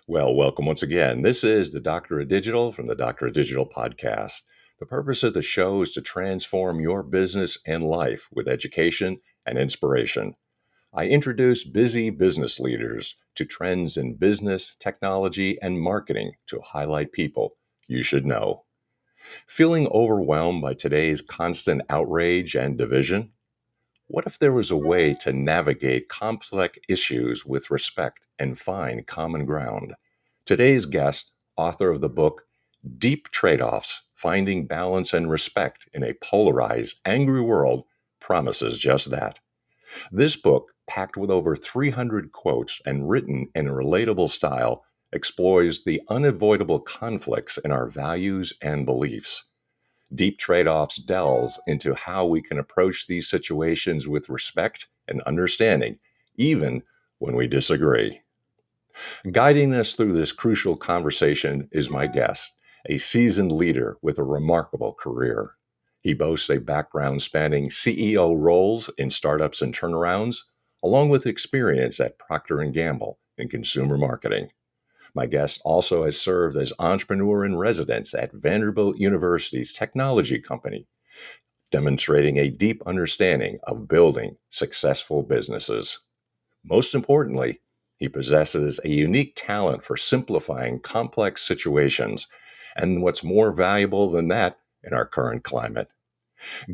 Well, welcome once again. This is the Doctor of Digital from the Doctor of Digital podcast. The purpose of the show is to transform your business and life with education and inspiration. I introduce busy business leaders to trends in business, technology, and marketing to highlight people you should know. Feeling overwhelmed by today's constant outrage and division? What if there was a way to navigate complex issues with respect and find common ground? Today's guest, author of the book Deep Tradeoffs, Finding Balance and Respect in a Polarized, Angry World, promises just that. This book, packed with over 300 quotes and written in a relatable style, explores the unavoidable conflicts in our values and beliefs. Deep Tradeoffs delves into how we can approach these situations with respect and understanding, even when we disagree. Guiding us through this crucial conversation is my guest, a seasoned leader with a remarkable career. He boasts a background spanning CEO roles in startups and turnarounds, along with experience at Procter & Gamble in consumer marketing. My guest also has served as entrepreneur in residence at Vanderbilt University's technology company, demonstrating a deep understanding of building successful businesses. Most importantly, he possesses a unique talent for simplifying complex situations, and what's more valuable than that in our current climate.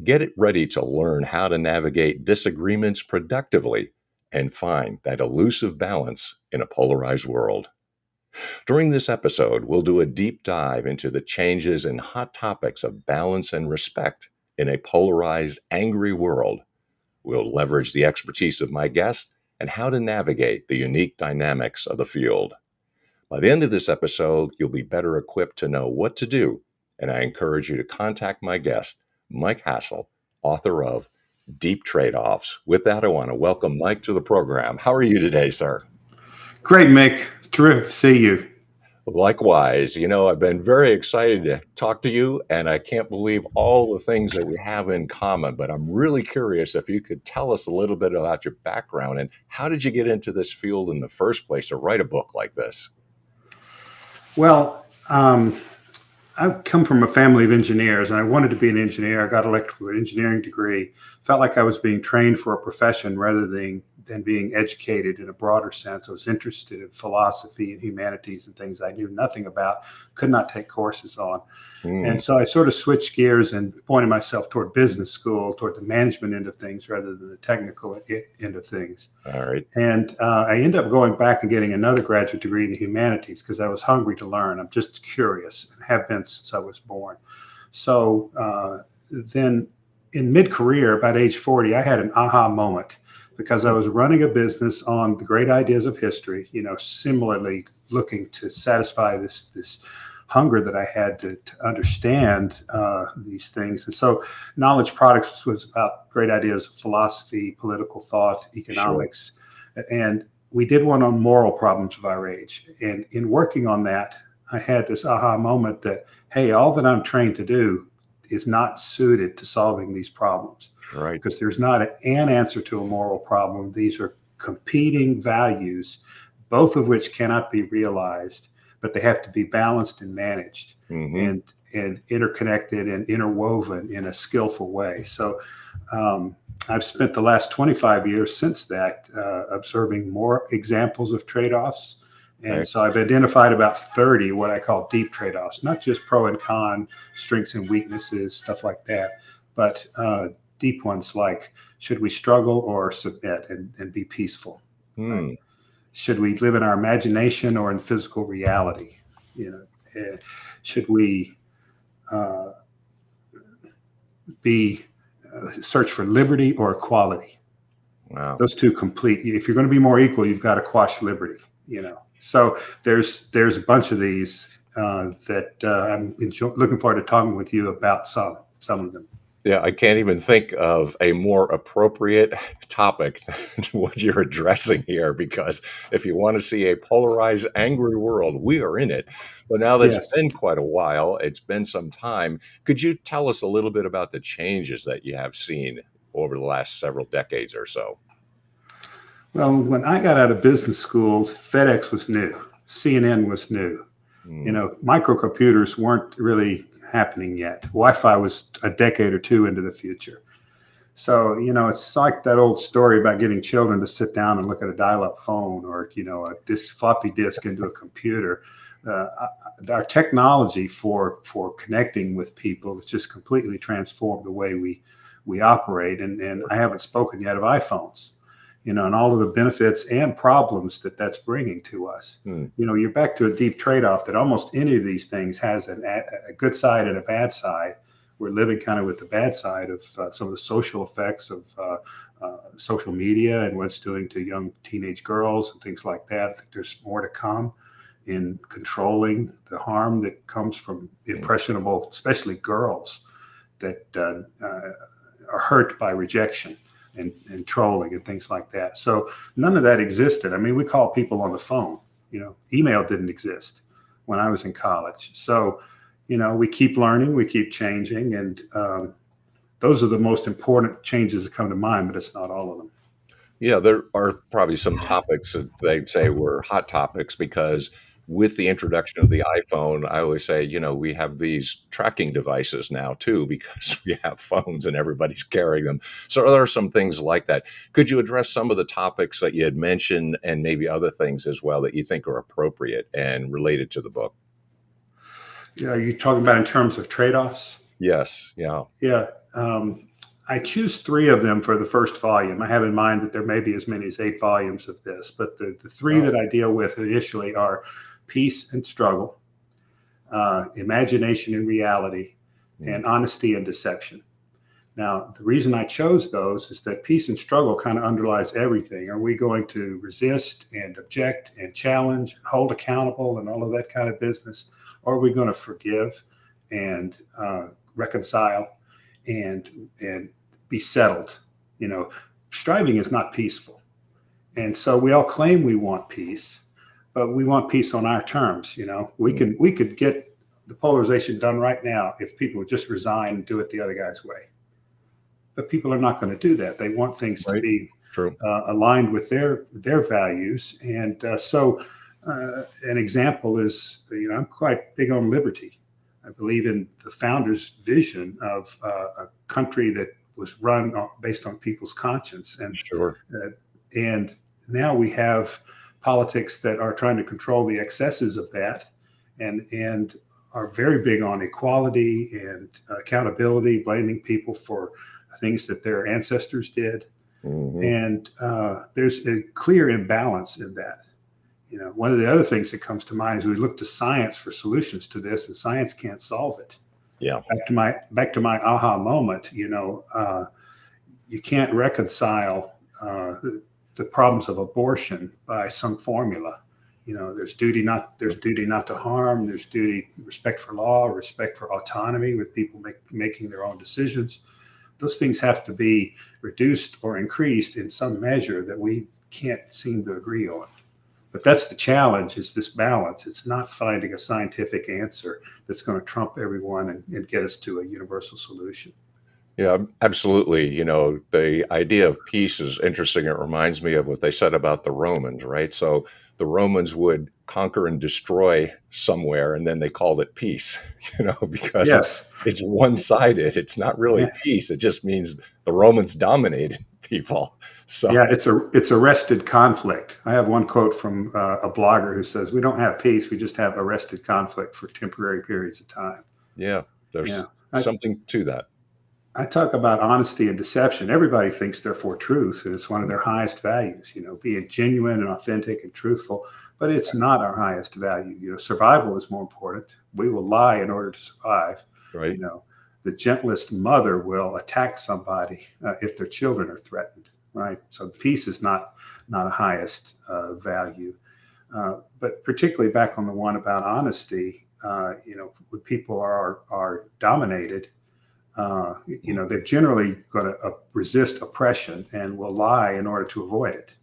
Get it ready to learn how to navigate disagreements productively and find that elusive balance in a polarized world. During this episode, we'll do a deep dive into the changes and hot topics of balance and respect in a polarized, angry world. We'll leverage the expertise of my guest and how to navigate the unique dynamics of the field. By the end of this episode, you'll be better equipped to know what to do, and I encourage you to contact my guest, Mike Hassell, author of Deep Tradeoffs. With that, I want to welcome Mike to the program. How are you today, sir? Great, Mick. It's terrific to see you. Likewise, I've been very excited to talk to you, and I can't believe all the things that we have in common. But I'm really curious if you could tell us a little bit about your background and how did you get into this field in the first place to write a book like this? Well, I come from a family of engineers, and I wanted to be an engineer. I got an electrical engineering degree. Felt like I was being trained for a profession rather than being educated in a broader sense. I was interested in philosophy and humanities and things I knew nothing about, could not take courses on. And so I sort of switched gears and pointed myself toward business school, toward the management end of things rather than the technical end of things. All right. And I ended up going back and getting another graduate degree in the humanities because I was hungry to learn. I'm just curious and have been since I was born. So then in mid-career, about age 40, I had an aha moment because I was running a business on the great ideas of history, similarly looking to satisfy this hunger that I had to understand these things. And so Knowledge Products was about great ideas of philosophy, political thought, economics. Sure. And we did one on moral problems of our age. And in working on that, I had this aha moment that, hey, all that I'm trained to do is not suited to solving these problems. Right. Because there's not an answer to a moral problem. These are competing values, both of which cannot be realized, but they have to be balanced and managed and interconnected and interwoven in a skillful way. So I've spent the last 25 years since that observing more examples of trade-offs. And so I've identified about 30 what I call deep trade-offs, not just pro and con, strengths and weaknesses, stuff like that, but deep ones like, should we struggle or submit and be peaceful? Right? Should we live in our imagination or in physical reality? Should we search for liberty or equality? Wow. Those two complete. If you're going to be more equal, you've got to quash liberty. So there's a bunch of these that I'm looking forward to talking with you about some of them. Yeah, I can't even think of a more appropriate topic than what you're addressing here, because if you want to see a polarized, angry world, we are in it. But now that's Yes. been quite a while, it's been some time. Could you tell us a little bit about the changes that you have seen over the last several decades or so? Well, when I got out of business school, FedEx was new, CNN was new. Hmm. Microcomputers weren't really happening yet. Wi-Fi was a decade or two into the future. So, it's like that old story about getting children to sit down and look at a dial-up phone or, this floppy disk into a computer. Uh, our technology for connecting with people has just completely transformed the way we operate. And I haven't spoken yet of iPhones, and all of the benefits and problems that that's bringing to us. Hmm. You're back to a deep trade-off that almost any of these things has a good side and a bad side. We're living kind of with the bad side of some of the social effects of social media and what it's doing to young teenage girls and things like that. I think there's more to come in controlling the harm that comes from Hmm. impressionable, especially girls, that are hurt by rejection and trolling and things like that. So none of that existed. I mean, we call people on the phone. Email didn't exist when I was in college. So, we keep learning, we keep changing, and those are the most important changes that come to mind, but it's not all of them. Yeah, there are probably some topics that they'd say were hot topics because with the introduction of the iPhone, I always say, we have these tracking devices now too, because we have phones and everybody's carrying them. So there are some things like that. Could you address some of the topics that you had mentioned and maybe other things as well that you think are appropriate and related to the book? Yeah, are you talking about in terms of trade-offs? Yes. Yeah. Yeah. I choose three of them for the first volume. I have in mind that there may be as many as 8 volumes of this, but the three Oh. that I deal with initially are peace and struggle, imagination and reality, Mm. and honesty and deception. Now, the reason I chose those is that peace and struggle kind of underlies everything. Are we going to resist and object and challenge, hold accountable, and all of that kind of business? Or are we going to forgive and reconcile and be settled? Striving is not peaceful, and so we all claim we want peace, but we want peace on our terms. Mm. We could get the polarization done right now if people would just resign and do it the other guy's way, but people are not going to do that. They want things to Right. be True. aligned with their values, and so an example is I'm quite big on liberty. I believe in the founders' vision of a country that was run based on people's conscience, Sure. uh, and now we have politics that are trying to control the excesses of that, and are very big on equality and accountability, blaming people for things that their ancestors did. Hmm. And there's a clear imbalance in that. One of the other things that comes to mind is we look to science for solutions to this, and science can't solve it. Yeah. Back to my aha moment. You can't reconcile the problems of abortion by some formula. There's duty not to harm. There's duty, respect for law, respect for autonomy, with people making their own decisions. Those things have to be reduced or increased in some measure that we can't seem to agree on. But that's the challenge, is this balance. It's not finding a scientific answer that's going to trump everyone and get us to a universal solution. Yeah, absolutely. The idea of peace is interesting. It reminds me of what they said about the Romans, right? So the Romans would conquer and destroy somewhere, and then they called it peace, because Yes. it's one-sided. It's not really Yeah. peace. It just means the Romans dominated people. So, Yeah, it's arrested conflict. I have one quote from a blogger who says, "We don't have peace; we just have arrested conflict for temporary periods of time." yeah, Yeah, there's I, something to that. I talk about honesty and deception. Everybody thinks they're for truth, and it's one of Mm. their highest values. Being genuine and authentic and truthful, but it's not our highest value. Survival is more important. We will lie in order to survive. You Right? know, the gentlest mother will attack somebody if their children are threatened. Right. So peace is not a highest value. But particularly back on the one about honesty, when people are dominated, They're generally going to resist oppression and will lie in order to avoid it.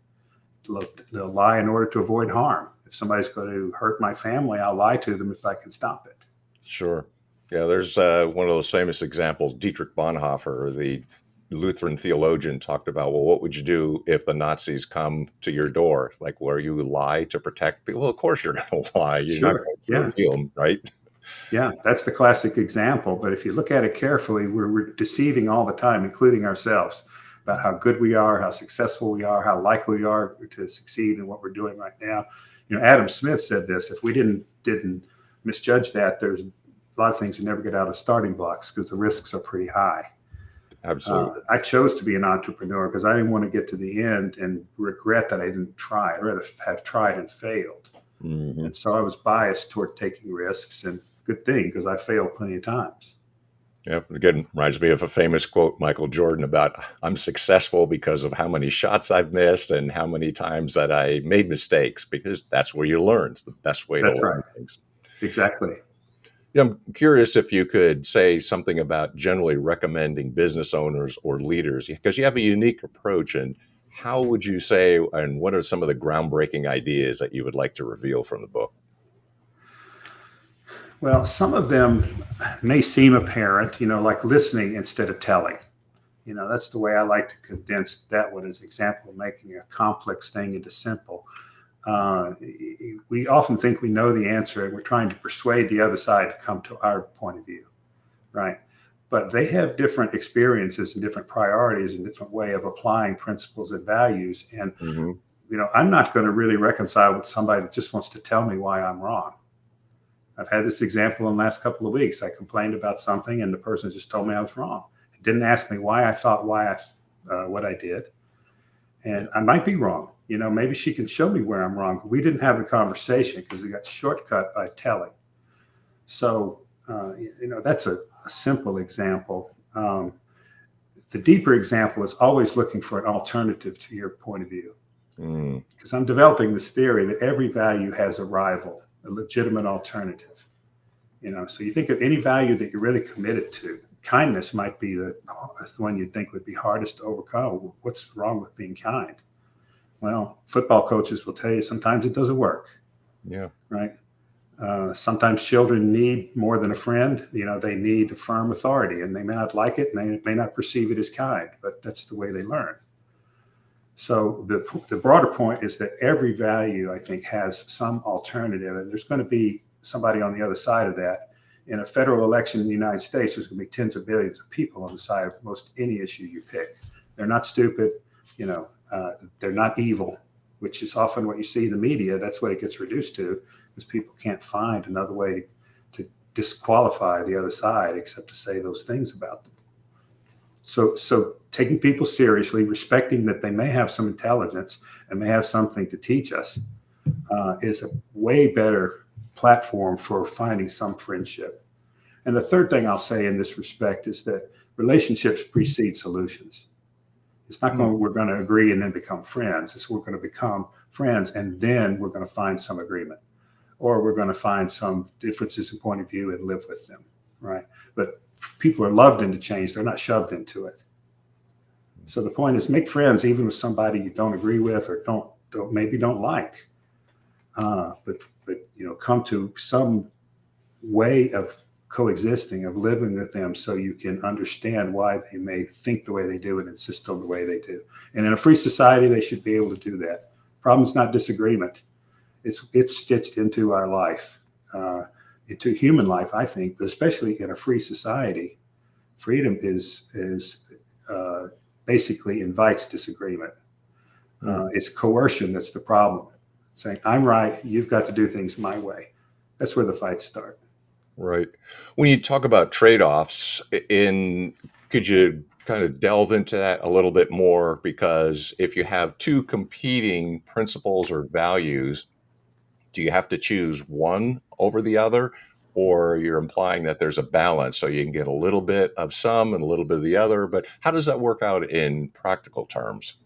They'll lie in order to avoid harm. If somebody's going to hurt my family, I'll lie to them if I can stop it. Sure. Yeah, there's one of those famous examples. Dietrich Bonhoeffer, the Lutheran theologian, talked about, well, what would you do if the Nazis come to your door? Like, where you lie to protect people? Well, of course you're going to lie. You're not Sure. going to Yeah. reveal them, right? Yeah, that's the classic example. But if you look at it carefully, we're deceiving all the time, including ourselves, about how good we are, how successful we are, how likely we are to succeed in what we're doing right now. Adam Smith said this: if we didn't misjudge that, there's a lot of things you never get out of the starting blocks because the risks are pretty high. Absolutely. I chose to be an entrepreneur because I didn't want to get to the end and regret that I didn't try. I'd rather have tried and failed. Mm-hmm. And so I was biased toward taking risks, and good thing because I failed plenty of times. Yep. Again, reminds me of a famous quote, Michael Jordan, about I'm successful because of how many shots I've missed and how many times that I made mistakes, because that's where you learn. It's the best way to That's learn right. things. Exactly. Yeah, I'm curious if you could say something about generally recommending business owners or leaders, because you have a unique approach. And how would you say, and what are some of the groundbreaking ideas that you would like to reveal from the book? Well, some of them may seem apparent, like listening instead of telling. That's the way I like to condense that one as an example of making a complex thing into simple. We often think we know the answer and we're trying to persuade the other side to come to our point of view, right? But they have different experiences and different priorities and different way of applying principles and values. And, Mm-hmm. I'm not going to really reconcile with somebody that just wants to tell me why I'm wrong. I've had this example in the last couple of weeks. I complained about something and the person just told me I was wrong. It didn't ask me why I thought what I did. And I might be wrong. Maybe she can show me where I'm wrong. But we didn't have the conversation because we got shortcut by telling. So, that's a simple example. The deeper example is always looking for an alternative to your point of view. Because I'm developing this theory that every value has a rival, a legitimate alternative. So you think of any value that you're really committed to. Kindness might be the one you'd think would be hardest to overcome. What's wrong with being kind? Well, football coaches will tell you sometimes it doesn't work. Yeah. Right. Sometimes children need more than a friend. They need a firm authority, and they may not like it, and they may not perceive it as kind, but that's the way they learn. So the broader point is that every value, I think, has some alternative, and there's going to be somebody on the other side of that. In a federal election in the United States, there's going to be tens of billions of people on the side of most any issue you pick. They're not stupid, they're not evil, which is often what you see in the media. That's what it gets reduced to, because people can't find another way to disqualify the other side except to say those things about them. So taking people seriously, respecting that they may have some intelligence and may have something to teach us, is a way better platform for finding some friendship. And the third thing I'll say in this respect is that relationships precede solutions. It's not we're going to agree and then become friends. It's we're going to become friends and then we're going to find some agreement, or we're going to find some differences in point of view and live with them, right? But people are loved into change. They're not shoved into it. So the point is, make friends even with somebody you don't agree with or don't like. But come to some way of coexisting, of living with them, so you can understand why they may think the way they do and insist on the way they do. And in a free society, they should be able to do that. Problem is not disagreement. It's stitched into our life, into human life, I think, but especially in a free society, freedom is basically invites disagreement. It's coercion that's the problem. Saying, I'm right, you've got to do things my way. That's where the fights start. Right. When you talk about trade-offs, could you kind of delve into that a little bit more? Because if you have two competing principles or values, do you have to choose one over the other? Or you're implying that there's a balance so you can get a little bit of some and a little bit of the other. But how does that work out in practical terms?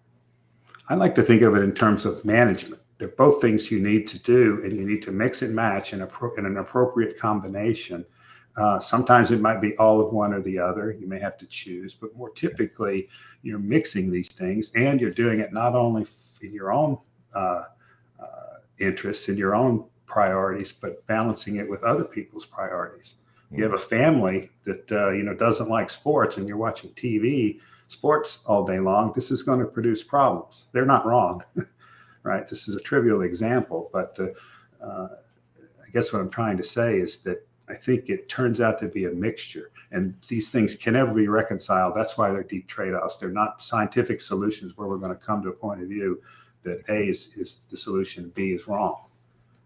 I like to think of it in terms of management. They're both things you need to do, and you need to mix and match in an appropriate combination Sometimes it might be all of one or the other. You may have to choose, but more typically, you're mixing these things, and you're doing it not only in your own uh, interests, in your own priorities, but balancing it with other people's priorities. You have a family that doesn't like sports, and you're watching TV sports all day long. This is going to produce problems. They're not wrong, right? This is a trivial example, but I guess what I'm trying to say is that I think it turns out to be a mixture, and these things can never be reconciled. That's why they're deep trade-offs. They're not scientific solutions where we're going to come to a point of view that A is the solution, B is wrong.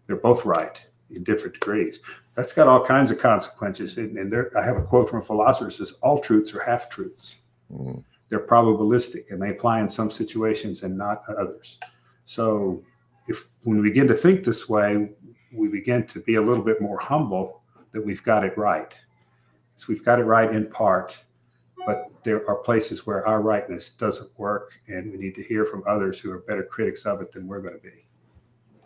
They're both right in different degrees. That's got all kinds of consequences. And there, I have a quote from a philosopher that says, all truths are half truths. Mm. They're probabilistic, and they apply in some situations and not others. So if when we begin to think this way, we begin to be a little bit more humble that we've got it right. So we've got it right in part, but there are places where our rightness doesn't work, and we need to hear from others who are better critics of it than we're going to be.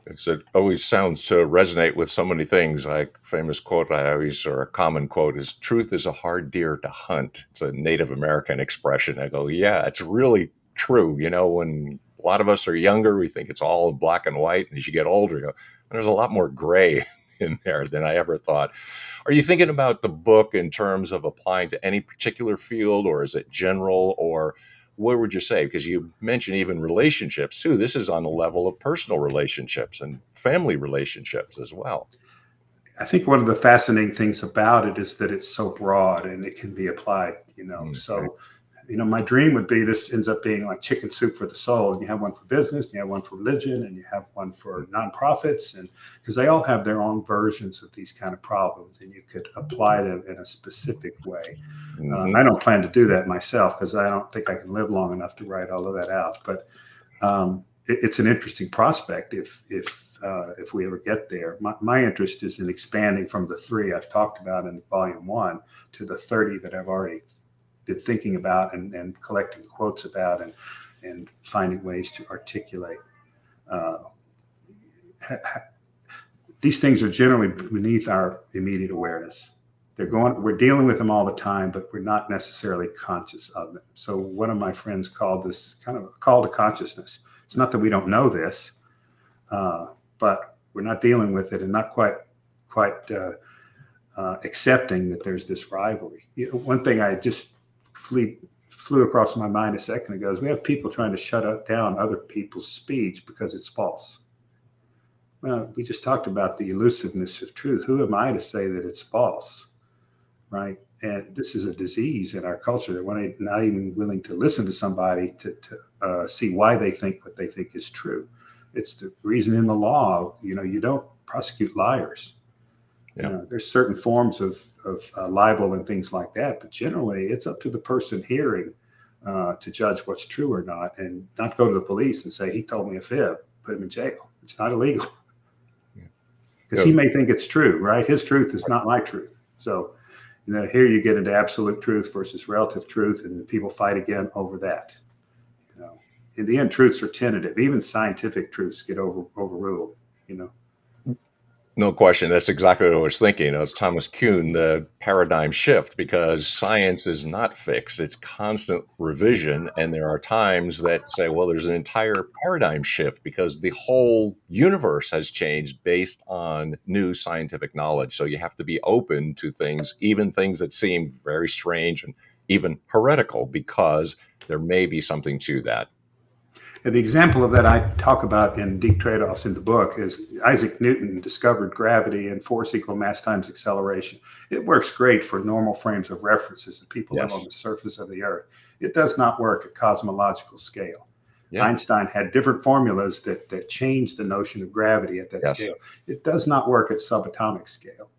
It always sounds to resonate with so many things. Like famous quote I always, or a common quote is, truth is a hard deer to hunt. It's a Native American expression. I go, yeah, it's really true. When a lot of us are younger, we think it's all black and white. And as you get older, you go, there's a lot more gray in there than I ever thought. Are you thinking about the book in terms of applying to any particular field, or is it general, or what would you say? Because you mentioned even relationships too. This is on the level of personal relationships and family relationships as well. I think one of the fascinating things about it is that it's so broad and it can be applied, Okay. So, my dream would be this ends up being like chicken soup for the soul. And you have one for business, you have one for religion, and you have one for nonprofits, and because they all have their own versions of these kind of problems, and you could apply them in a specific way. I don't plan to do that myself because I don't think I can live long enough to write all of that out. But it's an interesting prospect if we ever get there. My interest is in expanding from the 3 I've talked about in volume 1 to the 30 that I've already been thinking about and collecting quotes about and finding ways to articulate. These things are generally beneath our immediate awareness. We're dealing with them all the time, but we're not necessarily conscious of them. So one of my friends called this kind of a call to consciousness. It's not that we don't know this, but we're not dealing with it and not quite accepting that there's this rivalry. One thing I just flew across my mind a second ago is we have people trying to shut down other people's speech because it's false. Well, we just talked about the elusiveness of truth. Who am I to say that it's false, right? And this is a disease in our culture that we're not even willing to listen to somebody to see why they think what they think is true. It's the reason in the law, you don't prosecute liars. Yeah. There's certain forms of libel and things like that, but generally it's up to the person hearing to judge what's true or not, and not go to the police and say, he told me a fib, put him in jail. It's not illegal. Because he may think it's true, right? His truth is not my truth. So, here you get into absolute truth versus relative truth, and people fight again over that. In the end, truths are tentative. Even scientific truths get overruled. No question. That's exactly what I was thinking. It's Thomas Kuhn, the paradigm shift, because science is not fixed. It's constant revision. And there are times that say, well, there's an entire paradigm shift because the whole universe has changed based on new scientific knowledge. So you have to be open to things, even things that seem very strange and even heretical, because there may be something to that. And the example of that I talk about in Deep Tradeoffs in the book is Isaac Newton discovered gravity and force equal mass times acceleration. It works great for normal frames of references that people live on the surface of the earth. It does not work at cosmological scale. Yeah. Einstein had different formulas that changed the notion of gravity at that scale. It does not work at subatomic scale.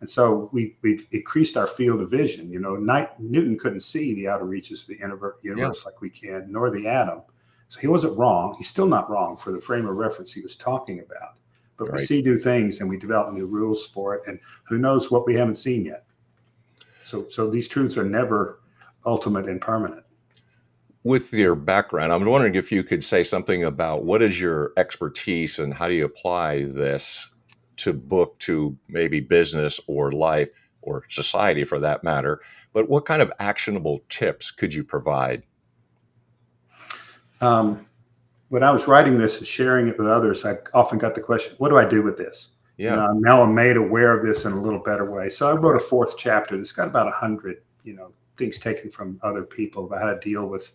And so we increased our field of vision. Newton couldn't see the outer reaches of the universe like we can, nor the atom. So he wasn't wrong. He's still not wrong for the frame of reference he was talking about. But we see new things and we develop new rules for it. And who knows what we haven't seen yet. So these truths are never ultimate and permanent. With your background, I'm wondering if you could say something about what is your expertise and how do you apply this to maybe business or life? or society for that matter. But what kind of actionable tips could you provide? Um, when I was writing this and sharing it with others, I often got the question, what do I do with this? Yeah. Now I'm made aware of this in a little better way. So I wrote a fourth chapter that's got about 100, things taken from other people about how to deal with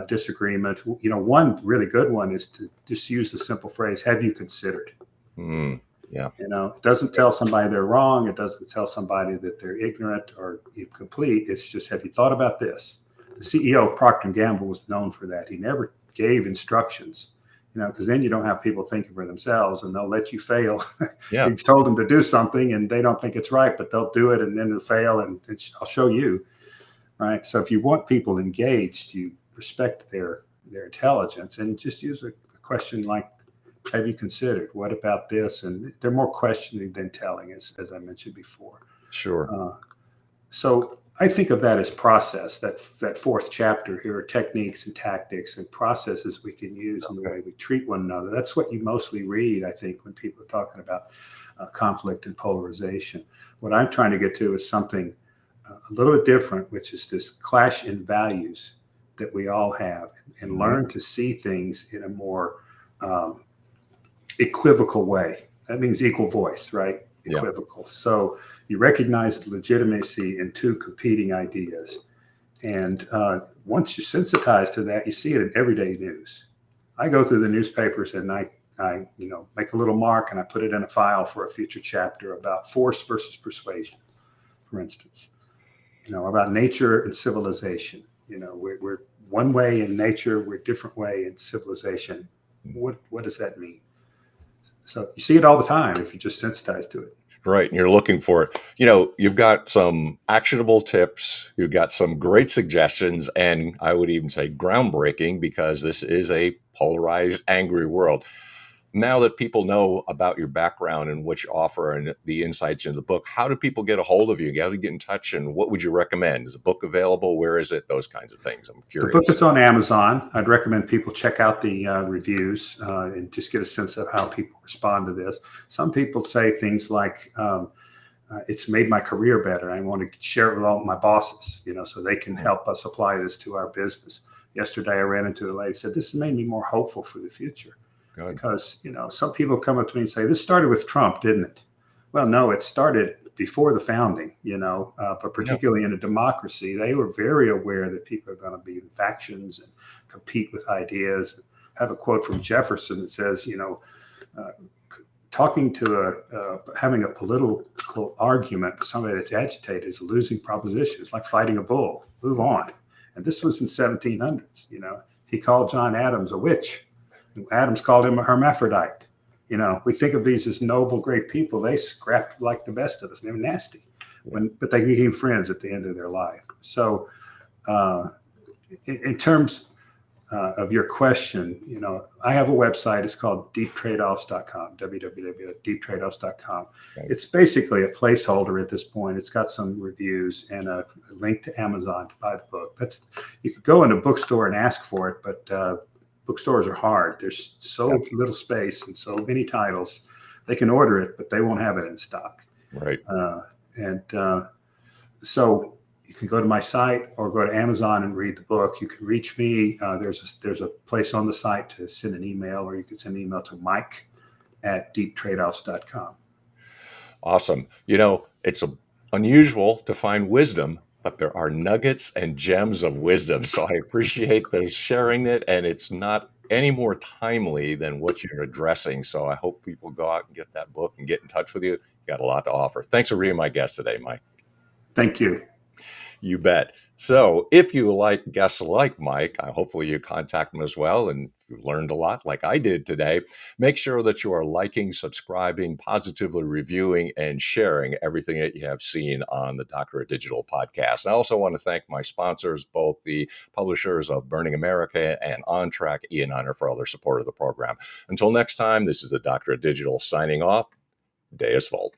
disagreement. One really good one is to just use the simple phrase, have you considered? Mm, yeah. It doesn't tell somebody they're wrong. It doesn't tell somebody that they're ignorant or incomplete. It's just, have you thought about this? The CEO of Procter and Gamble was known for that. He never gave instructions, because then you don't have people thinking for themselves and they'll let you fail. Yeah. You've told them to do something and they don't think it's right, but they'll do it and then it'll fail and I'll show you. Right. So if you want people engaged, you respect their intelligence and just use a question like, have you considered? What about this? And they're more questioning than telling, as I mentioned before. Sure. So I think of that as process. That fourth chapter here are techniques and tactics and processes we can use in the way we treat one another. That's what you mostly read, I think, when people are talking about conflict and polarization. What I'm trying to get to is something a little bit different, which is this clash in values that we all have, and learn to see things in a more equivocal way. That means equal voice, right? Yeah. Equivocal. So you recognize the legitimacy in two competing ideas. And once you're sensitized to that, you see it in everyday news. I go through the newspapers and I make a little mark and I put it in a file for a future chapter about force versus persuasion, for instance. About nature and civilization. We're one way in nature, we're a different way in civilization. What does that mean? So you see it all the time if you're just sensitized to it. Right. And you're looking for it. You've got some actionable tips, you've got some great suggestions, and I would even say groundbreaking because this is a polarized, angry world. Now that people know about your background and what you offer and the insights in the book, how do people get a hold of you? How do you get in touch? And what would you recommend? Is the book available? Where is it? Those kinds of things. I'm The book curious. is on Amazon. I'd recommend people check out the reviews and just get a sense of how people respond to this. Some people say things like, it's made my career better. I want to share it with all my bosses, so they can help us apply this to our business. Yesterday, I ran into a lady who said, this has made me more hopeful for the future. Good. Because, some people come up to me and say, this started with Trump, didn't it? Well, no, it started before the founding, but Yeah. particularly in a democracy, they were very aware that people are going to be in factions and compete with ideas. I have a quote from Jefferson that says, talking to having a political argument with somebody that's agitated is a losing proposition. It's like fighting a bull. Move on. And this was in 1700s. He called John Adams a witch. Adams called him a hermaphrodite. We think of these as noble, great people. They scrapped like the best of us. They were nasty, but they became friends at the end of their life. So, in terms of your question, I have a website. It's called deeptradeoffs.com, www.deeptradeoffs.com. Okay. It's basically a placeholder at this point. It's got some reviews and a link to Amazon to buy the book. You could go in a bookstore and ask for it, but bookstores are hard. There's so little space and so many titles. They can order it, but they won't have it in stock. Right. So you can go to my site or go to Amazon and read the book. You can reach me. There's a place on the site to send an email, or you can send an email to mike@deeptradeoffs.com. Awesome. It's unusual to find wisdom, but there are nuggets and gems of wisdom. So I appreciate the sharing it, and it's not any more timely than what you're addressing. So I hope people go out and get that book and get in touch with you. You got a lot to offer. Thanks for being my guest today, Mike. Thank you. You bet. So if you like guests like Mike, hopefully you contact him as well. And if you learned a lot like I did today, make sure that you are liking, subscribing, positively reviewing, and sharing everything that you have seen on the Doctor of Digital podcast. And I also want to thank my sponsors, both the publishers of Burning America and On Track, Ian Hunter, for all their support of the program. Until next time, this is the Doctor of Digital signing off. Deus Volt.